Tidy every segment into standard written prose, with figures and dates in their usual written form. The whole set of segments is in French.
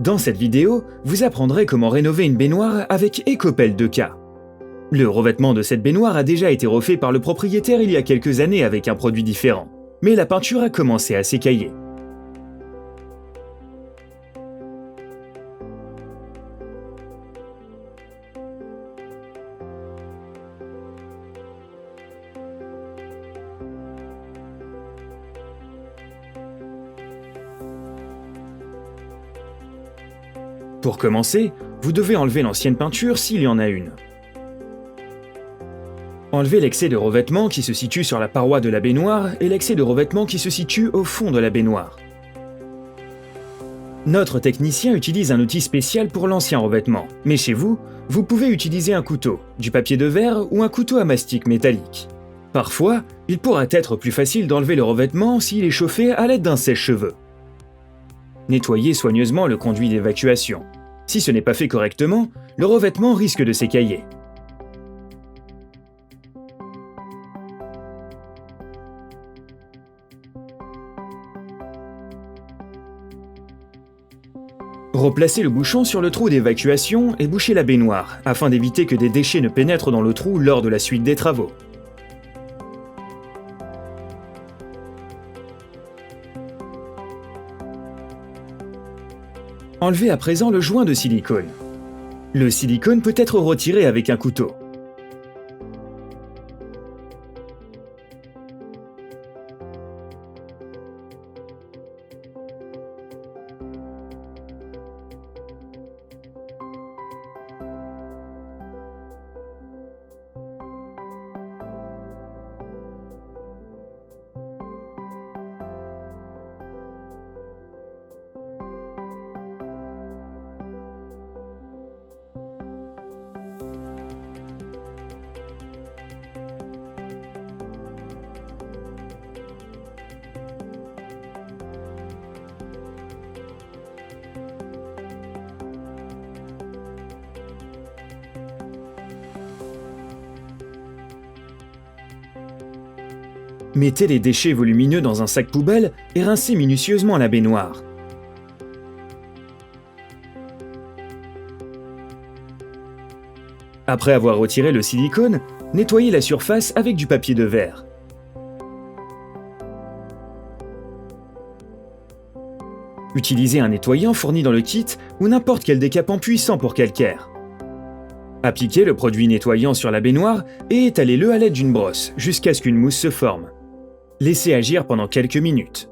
Dans cette vidéo, vous apprendrez comment rénover une baignoire avec Ecopel 2K. Le revêtement de cette baignoire a déjà été refait par le propriétaire il y a quelques années avec un produit différent, mais la peinture a commencé à s'écailler. Pour commencer, vous devez enlever l'ancienne peinture s'il y en a une. Enlevez l'excès de revêtement qui se situe sur la paroi de la baignoire et l'excès de revêtement qui se situe au fond de la baignoire. Notre technicien utilise un outil spécial pour l'ancien revêtement, mais chez vous, vous pouvez utiliser un couteau, du papier de verre ou un couteau à mastic métallique. Parfois, il pourra être plus facile d'enlever le revêtement s'il est chauffé à l'aide d'un sèche-cheveux. Nettoyez soigneusement le conduit d'évacuation. Si ce n'est pas fait correctement, le revêtement risque de s'écailler. Replacez le bouchon sur le trou d'évacuation et bouchez la baignoire, afin d'éviter que des déchets ne pénètrent dans le trou lors de la suite des travaux. Enlevez à présent le joint de silicone. Le silicone peut être retiré avec un couteau. Mettez les déchets volumineux dans un sac poubelle et rincez minutieusement la baignoire. Après avoir retiré le silicone, nettoyez la surface avec du papier de verre. Utilisez un nettoyant fourni dans le kit ou n'importe quel décapant puissant pour calcaire. Appliquez le produit nettoyant sur la baignoire et étalez-le à l'aide d'une brosse jusqu'à ce qu'une mousse se forme. Laissez agir pendant quelques minutes.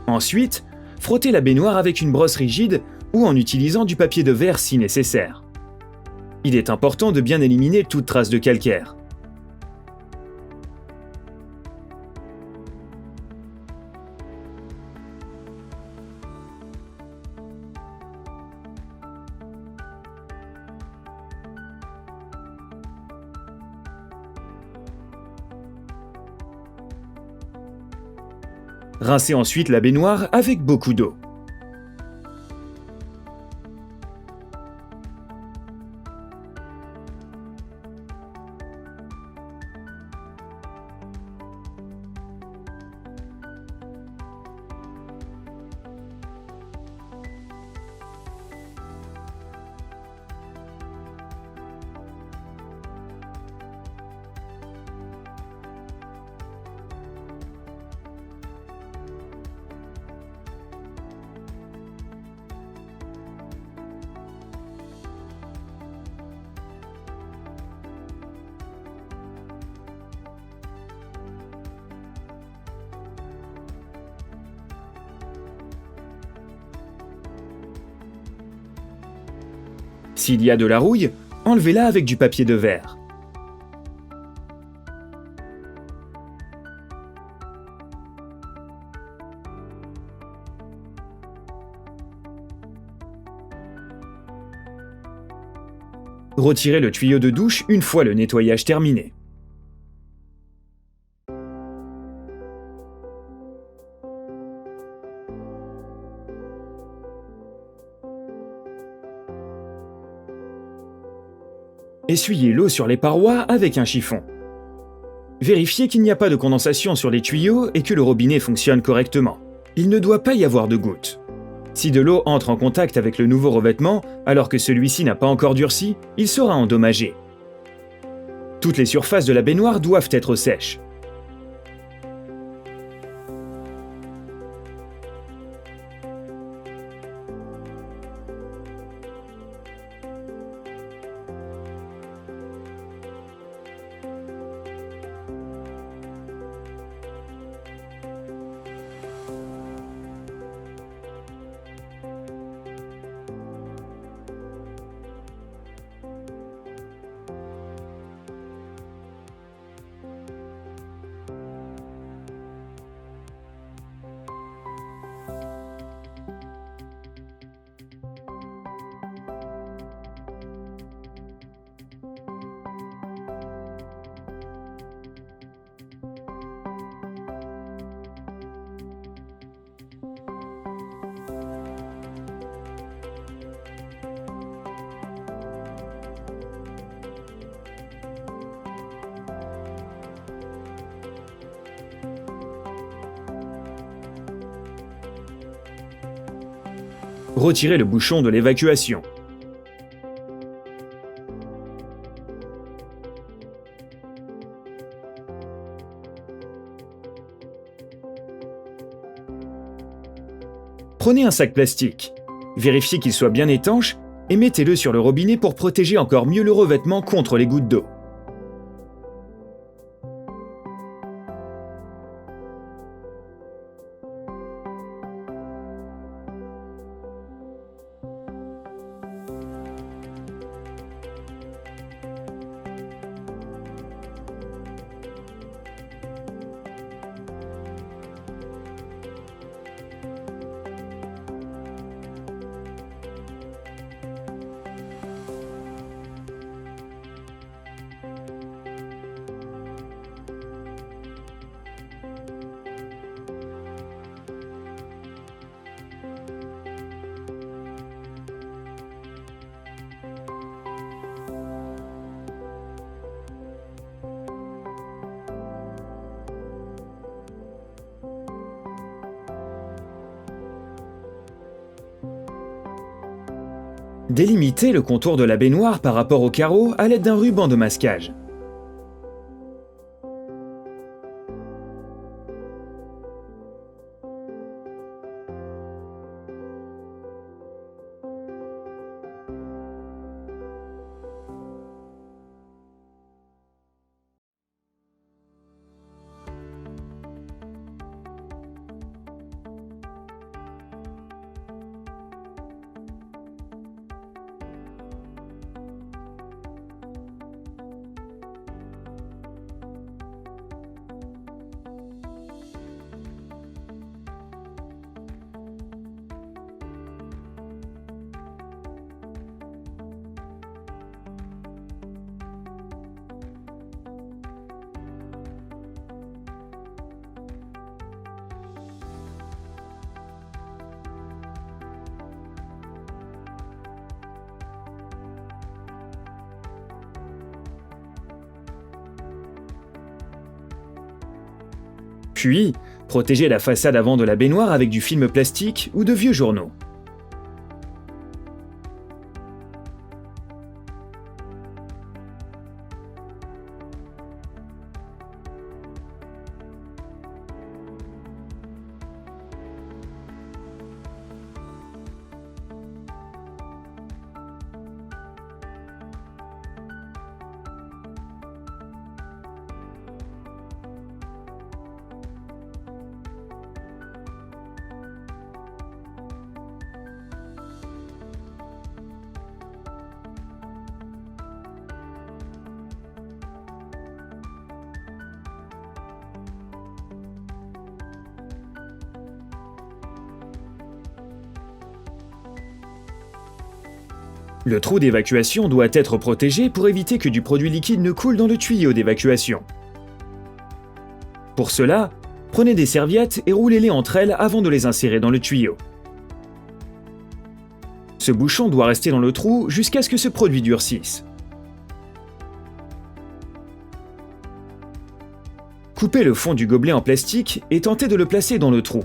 Ensuite, frottez la baignoire avec une brosse rigide ou en utilisant du papier de verre si nécessaire. Il est important de bien éliminer toute trace de calcaire. Rincez ensuite la baignoire avec beaucoup d'eau. S'il y a de la rouille, enlevez-la avec du papier de verre. Retirez le tuyau de douche une fois le nettoyage terminé. Essuyez l'eau sur les parois avec un chiffon. Vérifiez qu'il n'y a pas de condensation sur les tuyaux et que le robinet fonctionne correctement. Il ne doit pas y avoir de gouttes. Si de l'eau entre en contact avec le nouveau revêtement alors que celui-ci n'a pas encore durci, il sera endommagé. Toutes les surfaces de la baignoire doivent être sèches. Retirez le bouchon de l'évacuation. Prenez un sac plastique. Vérifiez qu'il soit bien étanche et mettez-le sur le robinet pour protéger encore mieux le revêtement contre les gouttes d'eau. Délimitez le contour de la baignoire par rapport au carreau à l'aide d'un ruban de masquage. Puis, protégez la façade avant de la baignoire avec du film plastique ou de vieux journaux. Le trou d'évacuation doit être protégé pour éviter que du produit liquide ne coule dans le tuyau d'évacuation. Pour cela, prenez des serviettes et roulez-les entre elles avant de les insérer dans le tuyau. Ce bouchon doit rester dans le trou jusqu'à ce que ce produit durcisse. Coupez le fond du gobelet en plastique et tentez de le placer dans le trou.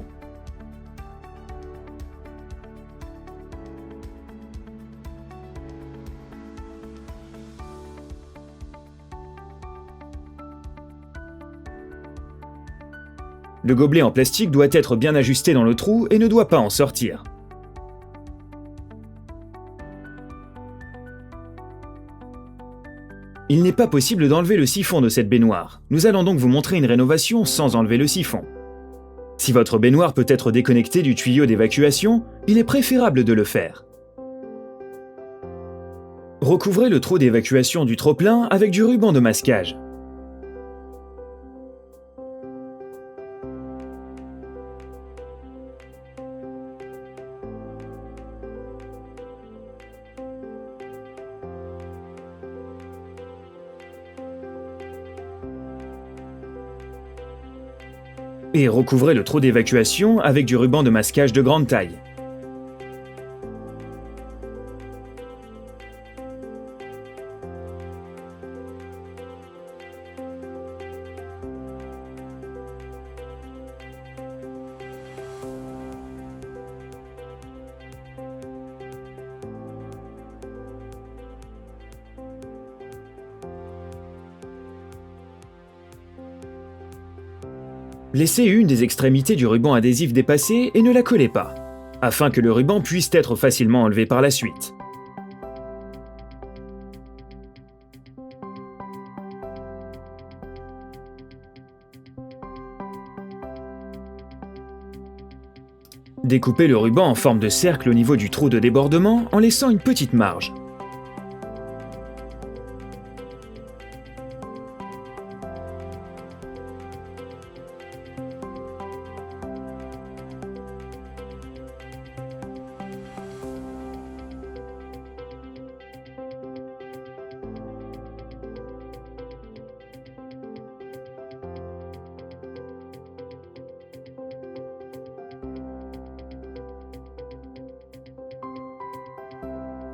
Le gobelet en plastique doit être bien ajusté dans le trou et ne doit pas en sortir. Il n'est pas possible d'enlever le siphon de cette baignoire. Nous allons donc vous montrer une rénovation sans enlever le siphon. Si votre baignoire peut être déconnectée du tuyau d'évacuation, il est préférable de le faire. Recouvrez le trou d'évacuation du trop-plein avec du ruban de masquage. Et recouvrez le trou d'évacuation avec du ruban de masquage de grande taille. Laissez une des extrémités du ruban adhésif dépasser et ne la collez pas, afin que le ruban puisse être facilement enlevé par la suite. Découpez le ruban en forme de cercle au niveau du trou de débordement en laissant une petite marge.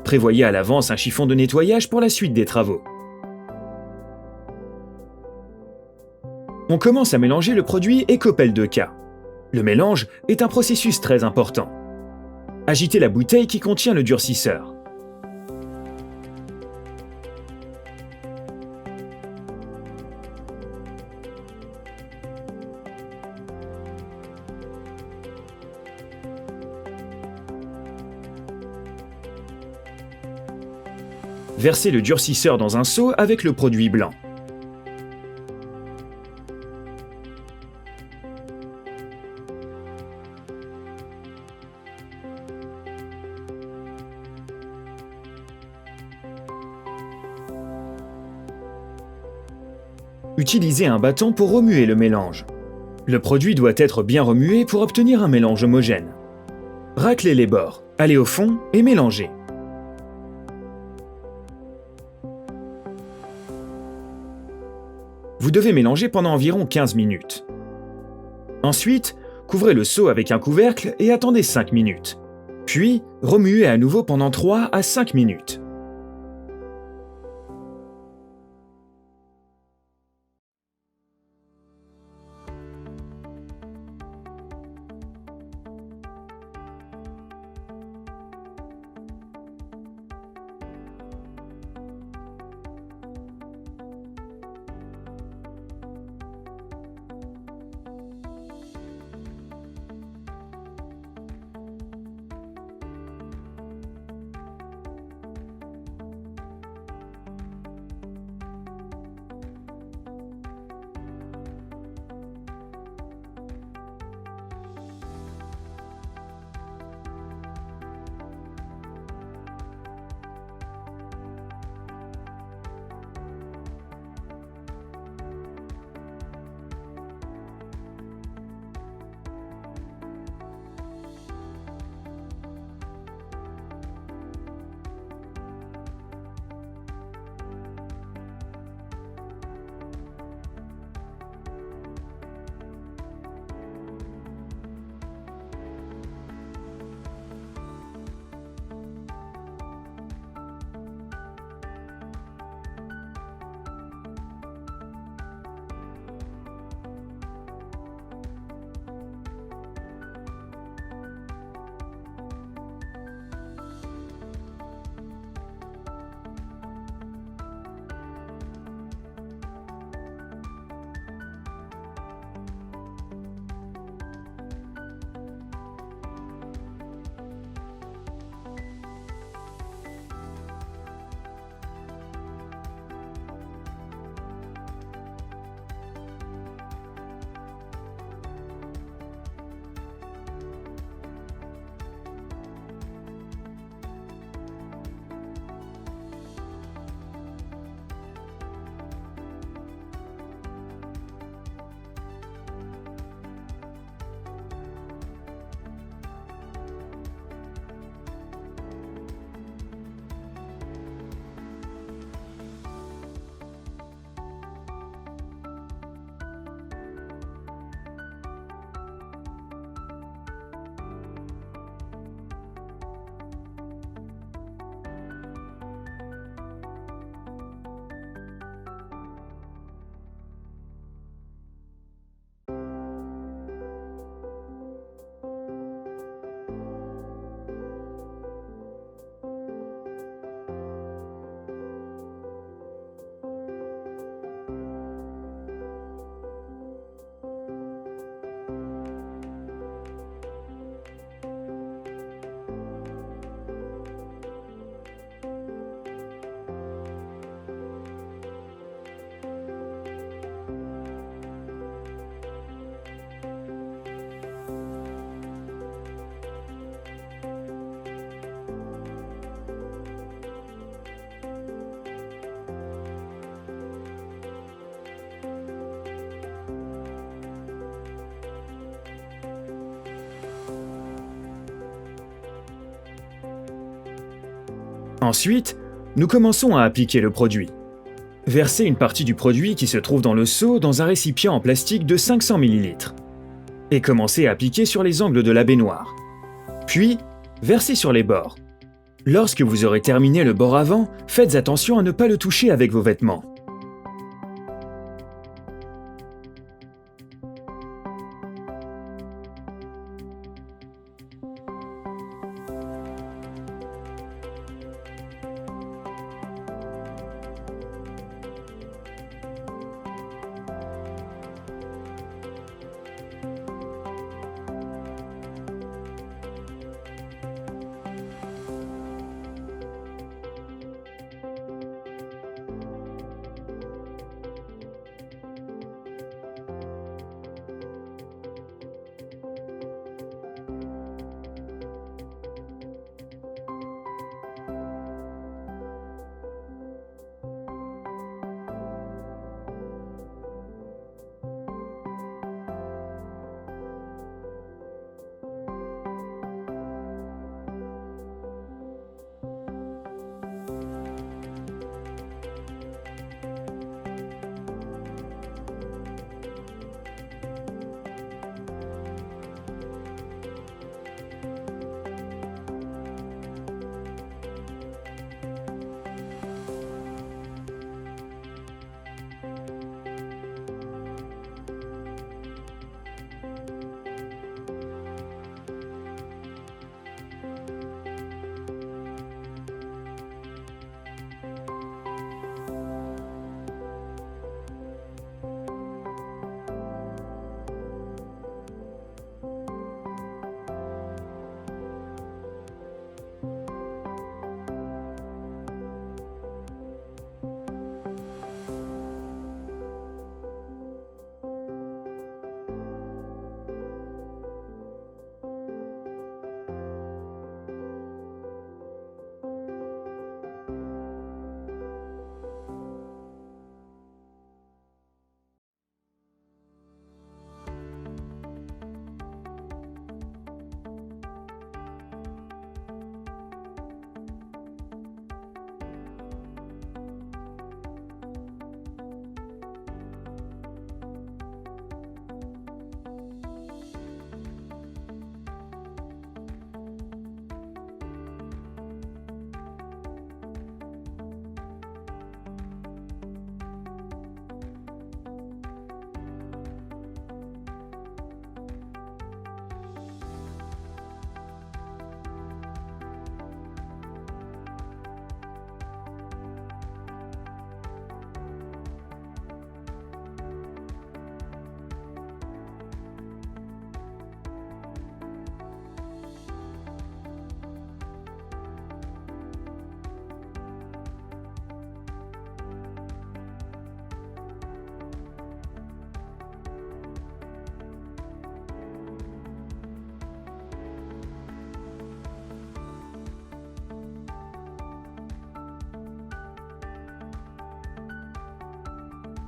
Prévoyez à l'avance un chiffon de nettoyage pour la suite des travaux. On commence à mélanger le produit Ecopel 2K. Le mélange est un processus très important. Agitez la bouteille qui contient le durcisseur. Versez le durcisseur dans un seau avec le produit blanc. Utilisez un bâton pour remuer le mélange. Le produit doit être bien remué pour obtenir un mélange homogène. Raclez les bords, allez au fond et mélangez. Vous devez mélanger pendant environ 15 minutes. Ensuite, couvrez le seau avec un couvercle et attendez 5 minutes. Puis, remuez à nouveau pendant 3 à 5 minutes. Ensuite, nous commençons à appliquer le produit. Versez une partie du produit qui se trouve dans le seau dans un récipient en plastique de 500 ml. Et commencez à appliquer sur les angles de la baignoire. Puis, versez sur les bords. Lorsque vous aurez terminé le bord avant, faites attention à ne pas le toucher avec vos vêtements.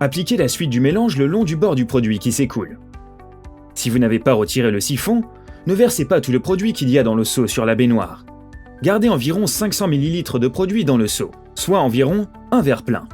Appliquez la suite du mélange le long du bord du produit qui s'écoule. Si vous n'avez pas retiré le siphon, ne versez pas tout le produit qu'il y a dans le seau sur la baignoire. Gardez environ 500 ml de produit dans le seau, soit environ un verre plein.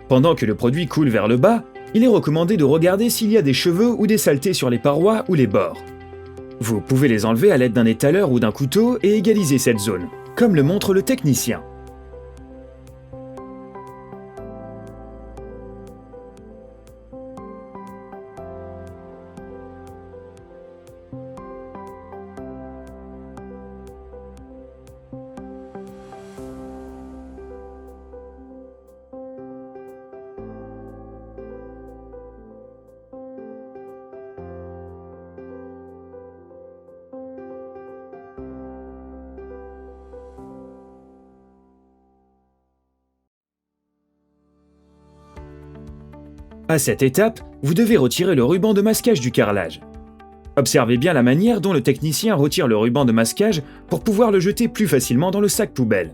Pendant que le produit coule vers le bas, il est recommandé de regarder s'il y a des cheveux ou des saletés sur les parois ou les bords. Vous pouvez les enlever à l'aide d'un étaleur ou d'un couteau et égaliser cette zone, comme le montre le technicien. À cette étape, vous devez retirer le ruban de masquage du carrelage. Observez bien la manière dont le technicien retire le ruban de masquage pour pouvoir le jeter plus facilement dans le sac poubelle.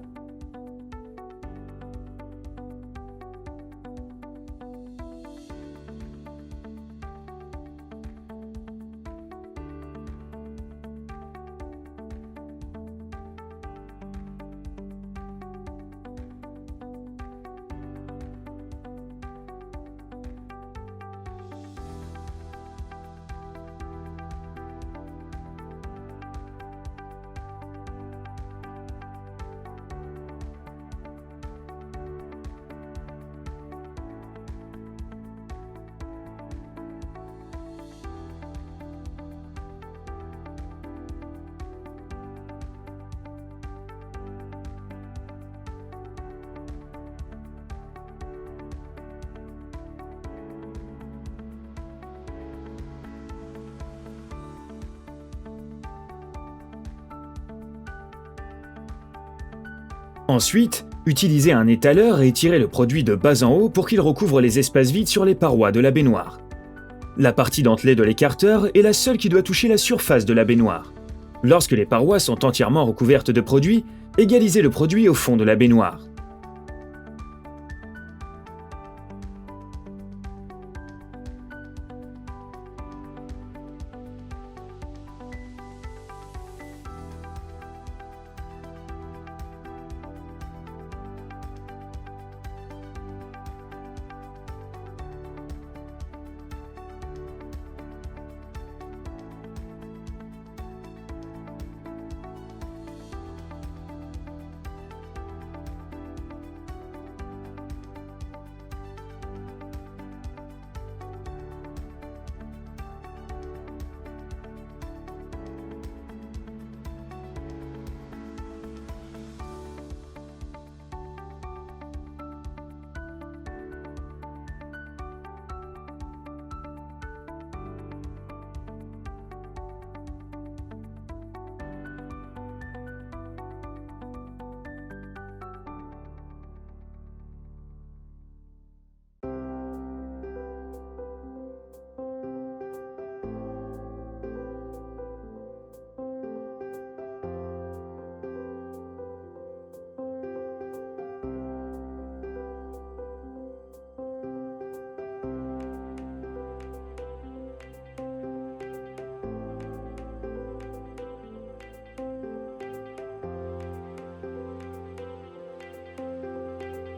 Ensuite, utilisez un étaleur et tirez le produit de bas en haut pour qu'il recouvre les espaces vides sur les parois de la baignoire. La partie dentelée de l'écarteur est la seule qui doit toucher la surface de la baignoire. Lorsque les parois sont entièrement recouvertes de produit, égalisez le produit au fond de la baignoire.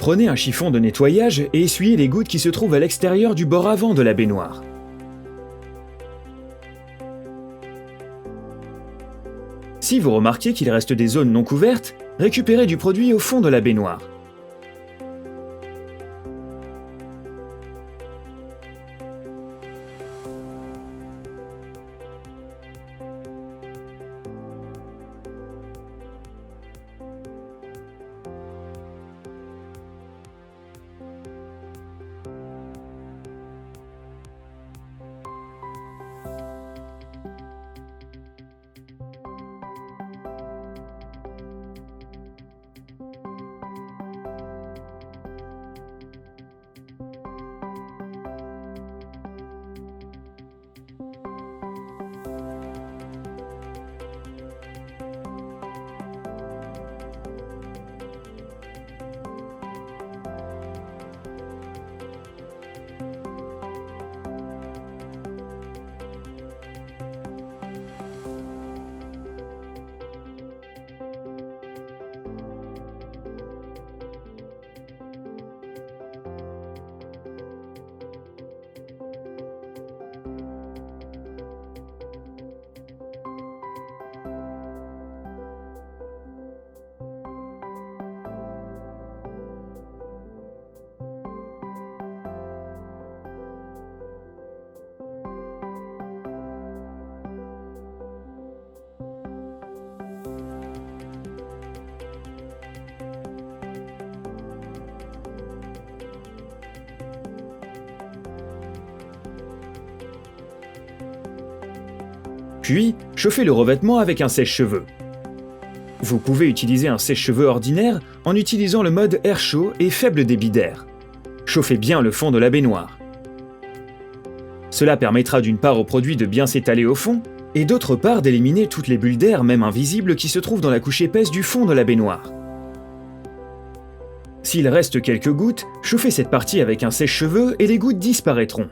Prenez un chiffon de nettoyage et essuyez les gouttes qui se trouvent à l'extérieur du bord avant de la baignoire. Si vous remarquez qu'il reste des zones non couvertes, récupérez du produit au fond de la baignoire. Puis, chauffez le revêtement avec un sèche-cheveux. Vous pouvez utiliser un sèche-cheveux ordinaire en utilisant le mode air chaud et faible débit d'air. Chauffez bien le fond de la baignoire. Cela permettra d'une part au produit de bien s'étaler au fond, et d'autre part d'éliminer toutes les bulles d'air, même invisibles, qui se trouvent dans la couche épaisse du fond de la baignoire. S'il reste quelques gouttes, chauffez cette partie avec un sèche-cheveux et les gouttes disparaîtront.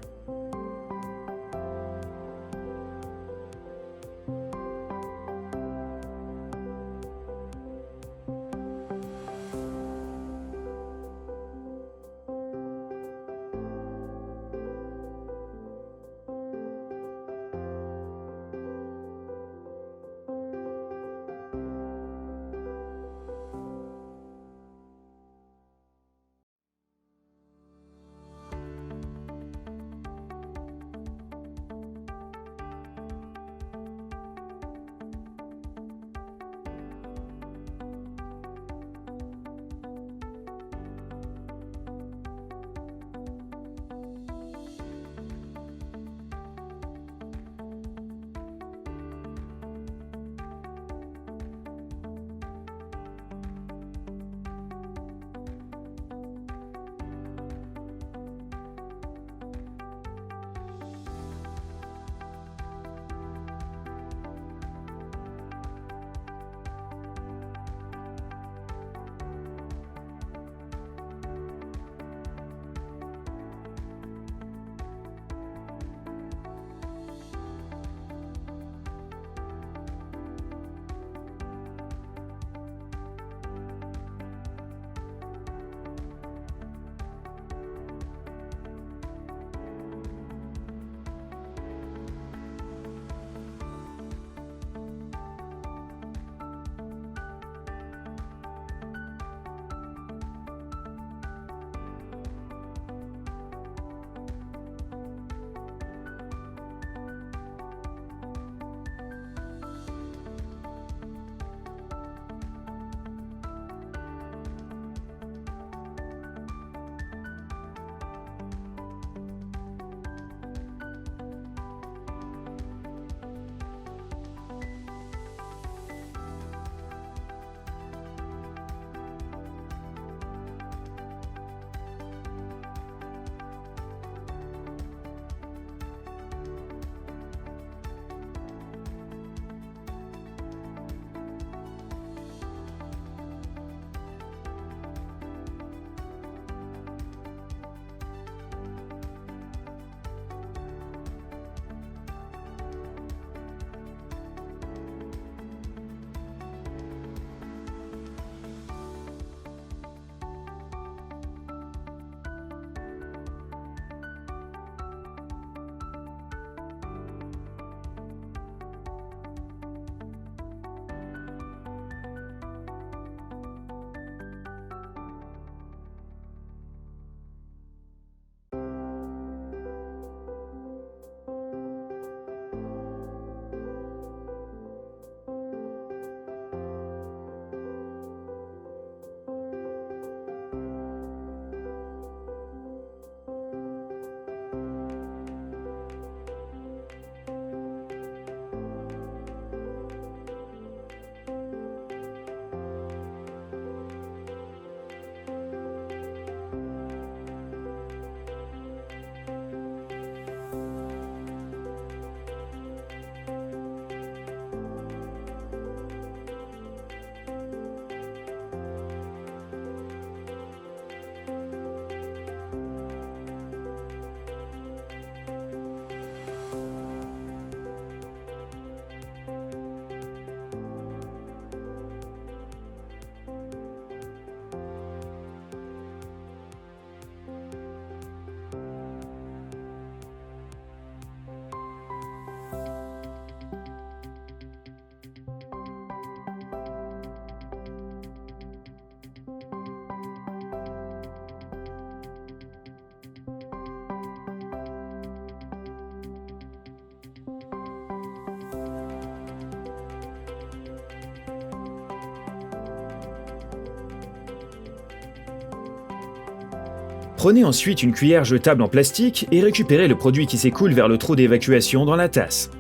Prenez ensuite une cuillère jetable en plastique et récupérez le produit qui s'écoule vers le trou d'évacuation dans la tasse.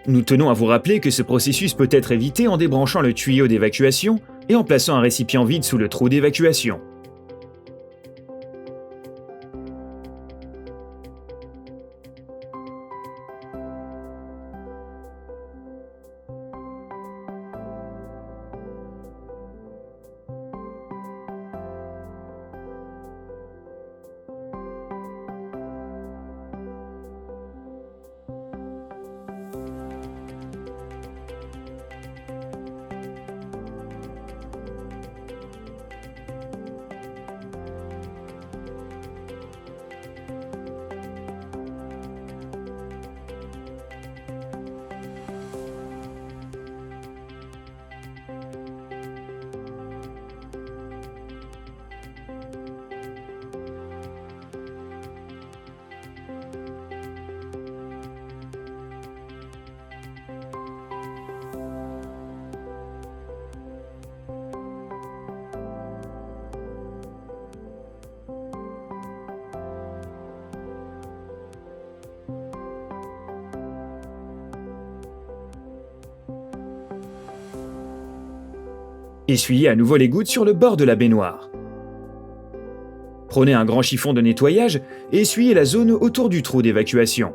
Nous tenons à vous rappeler que ce processus peut être évité en débranchant le tuyau d'évacuation et en plaçant un récipient vide sous le trou d'évacuation. Essuyez à nouveau les gouttes sur le bord de la baignoire. Prenez un grand chiffon de nettoyage et essuyez la zone autour du trou d'évacuation.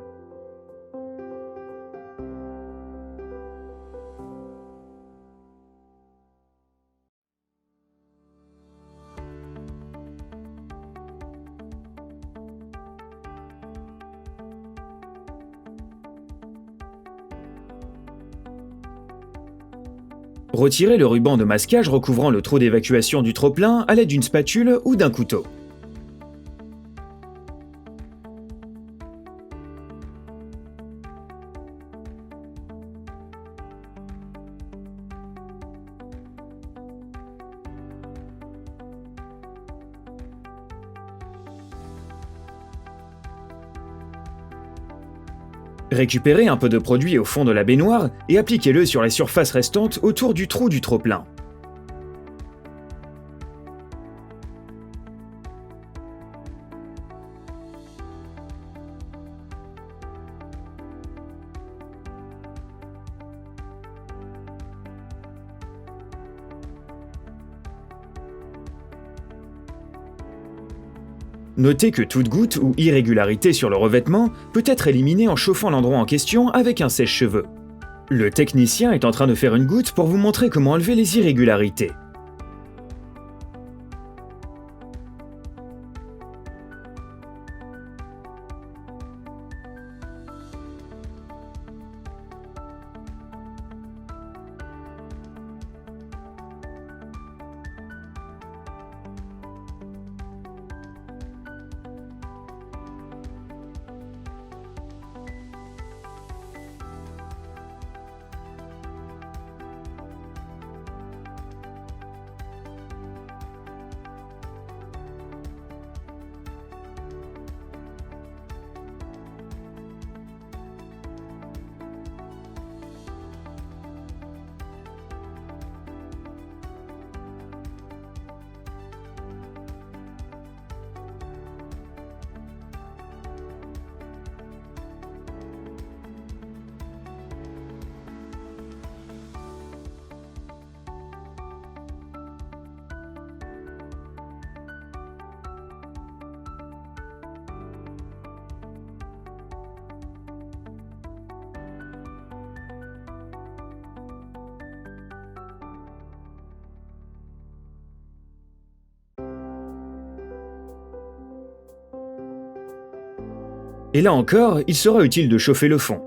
Retirez le ruban de masquage recouvrant le trou d'évacuation du trop-plein à l'aide d'une spatule ou d'un couteau. Récupérez un peu de produit au fond de la baignoire et appliquez-le sur les surfaces restantes autour du trou du trop-plein. Notez que toute goutte ou irrégularité sur le revêtement peut être éliminée en chauffant l'endroit en question avec un sèche-cheveux. Le technicien est en train de faire une goutte pour vous montrer comment enlever les irrégularités. Et là encore, il sera utile de chauffer le fond.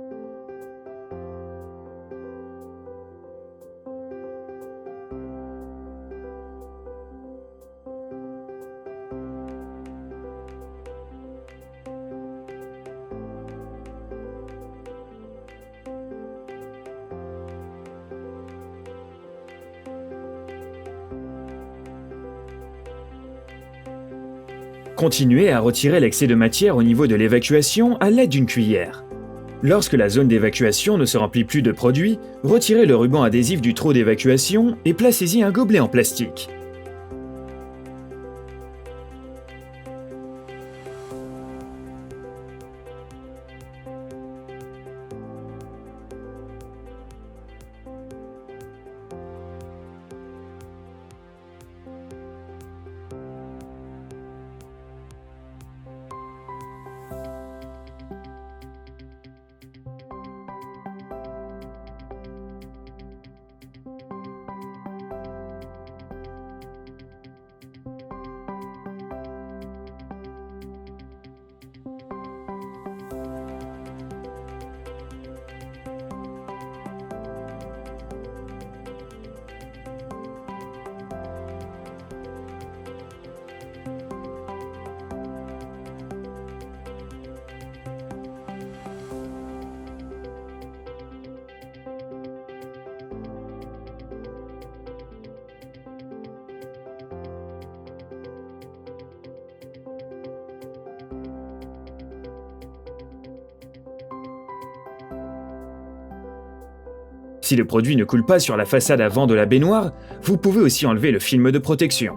Continuez à retirer l'excès de matière au niveau de l'évacuation à l'aide d'une cuillère. Lorsque la zone d'évacuation ne se remplit plus de produit, retirez le ruban adhésif du trou d'évacuation et placez-y un gobelet en plastique. Si le produit ne coule pas sur la façade avant de la baignoire, vous pouvez aussi enlever le film de protection.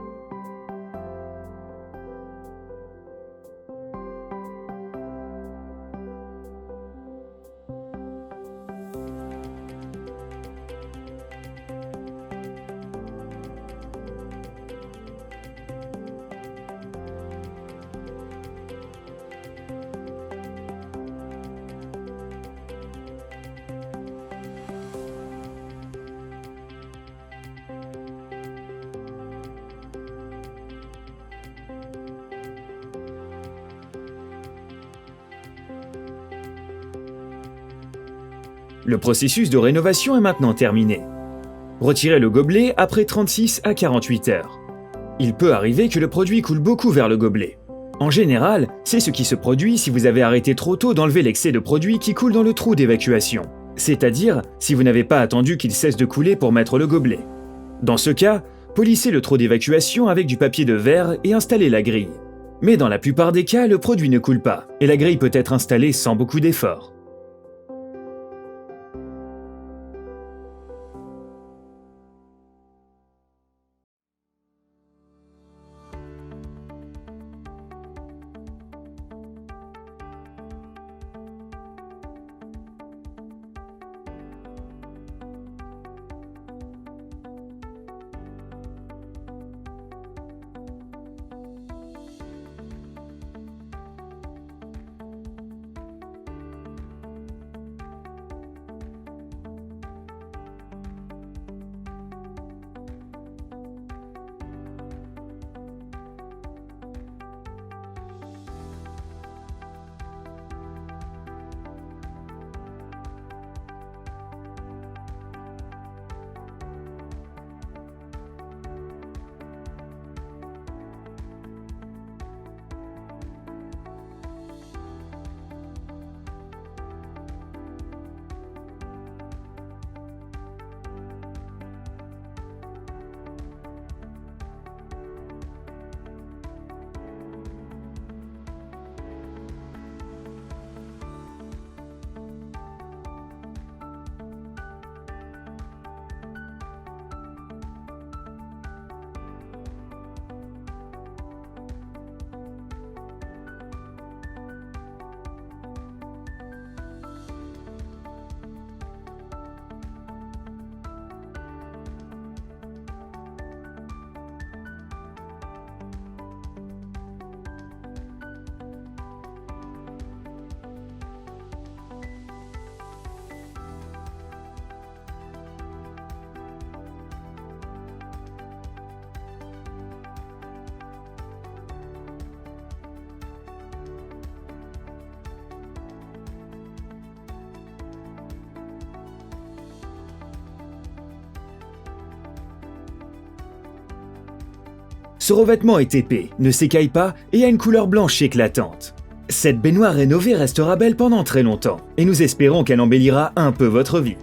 Le processus de rénovation est maintenant terminé. Retirez le gobelet après 36 à 48 heures. Il peut arriver que le produit coule beaucoup vers le gobelet. En général, c'est ce qui se produit si vous avez arrêté trop tôt d'enlever l'excès de produit qui coule dans le trou d'évacuation. C'est-à-dire si vous n'avez pas attendu qu'il cesse de couler pour mettre le gobelet. Dans ce cas, polissez le trou d'évacuation avec du papier de verre et installez la grille. Mais dans la plupart des cas, le produit ne coule pas et la grille peut être installée sans beaucoup d'effort. Ce revêtement est épais, ne s'écaille pas et a une couleur blanche éclatante. Cette baignoire rénovée restera belle pendant très longtemps et nous espérons qu'elle embellira un peu votre vie.